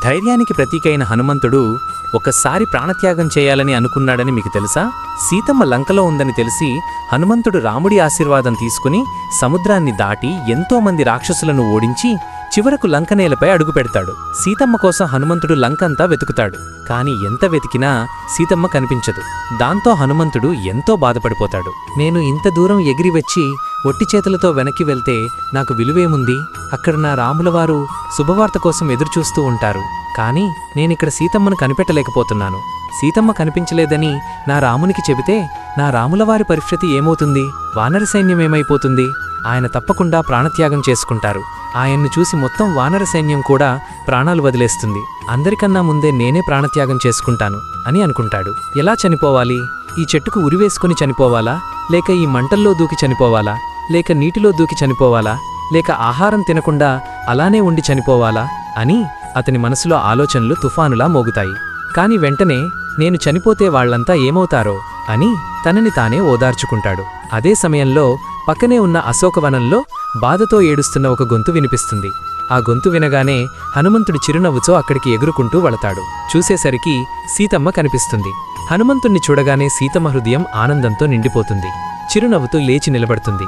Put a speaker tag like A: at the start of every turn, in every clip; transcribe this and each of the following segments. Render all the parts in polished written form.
A: ధైర్యానికి ప్రతీకైన హనుమంతుడు ఒకసారి ప్రాణత్యాగం చేయాలని అనుకున్నాడని మీకు తెలుసా? సీతమ్మ లంకలో ఉందని తెలిసి హనుమంతుడు రాముడి ఆశీర్వాదం తీసుకుని సముద్రాన్ని దాటి ఎంతోమంది రాక్షసులను ఓడించి చివరకు లంకనేలపై అడుగుపెడతాడు. సీతమ్మ కోసం హనుమంతుడు లంకంతా వెతుకుతాడు. కాని ఎంత వెతికినా సీతమ్మ కనిపించదు. దాంతో హనుమంతుడు ఎంతో బాధపడిపోతాడు. నేను ఇంత దూరం ఎగిరి వచ్చి ఒట్టి చేతులతో వెనక్కి వెళ్తే నాకు విలువేముంది? అక్కడ నా రాములవారు శుభవార్త కోసం ఎదురుచూస్తూ ఉంటారు. కాని నేనిక్కడ సీతమ్మను కనిపెట్టలేకపోతున్నాను. సీతమ్మ కనిపించలేదని నా రామునికి చెబితే నా రాములవారి పరిస్థితి ఏమవుతుంది? వానర సైన్యమేమైపోతుంది? ఆయన తప్పకుండా ప్రాణత్యాగం చేసుకుంటారు. ఆయన్ను చూసి మొత్తం వానర సైన్యం కూడా ప్రాణాలు వదిలేస్తుంది. అందరికన్నా ముందే నేనే ప్రాణత్యాగం చేసుకుంటాను అని అనుకుంటాడు. ఎలా చనిపోవాలి? ఈ చెట్టుకు ఉరివేసుకుని చనిపోవాలా? లేక ఈ మంటల్లో దూకి చనిపోవాలా? లేక నీటిలో దూకి చనిపోవాలా? లేక ఆహారం తినకుండా అలానే ఉండి చనిపోవాలా అని అతని మనసులో ఆలోచనలు తుఫానులా మోగుతాయి. కాని వెంటనే నేను చనిపోతే వాళ్లంతా ఏమవుతారో అని తనని తానే ఓదార్చుకుంటాడు. అదే సమయంలో పక్కనే ఉన్న అశోకవనంలో బాధతో ఏడుస్తున్న ఒక గొంతు వినిపిస్తుంది. ఆ గొంతు వినగానే హనుమంతుడి చిరునవ్వుతో అక్కడికి ఎగురుకుంటూ వళతాడు. చూసేసరికి సీతమ్మ కనిపిస్తుంది. హనుమంతుణ్ణి చూడగానే సీతమ్మ హృదయం ఆనందంతో నిండిపోతుంది. చిరునవ్వుతో లేచి నిలబడుతుంది.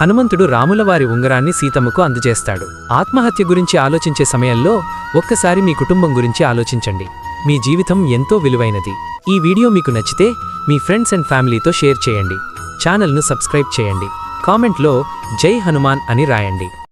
A: హనుమంతుడు రాములవారి ఉంగరాన్ని సీతమ్మకు అందజేస్తాడు. ఆత్మహత్య గురించి ఆలోచించే సమయంలో ఒక్కసారి మీ కుటుంబం గురించి ఆలోచించండి. మీ జీవితం ఎంతో విలువైనది. ఈ వీడియో మీకు నచ్చితే మీ ఫ్రెండ్స్ అండ్ ఫ్యామిలీతో షేర్ చేయండి. ఛానల్ను సబ్స్క్రైబ్ చేయండి. కామెంట్లో జై హనుమాన్ అని రాయండి.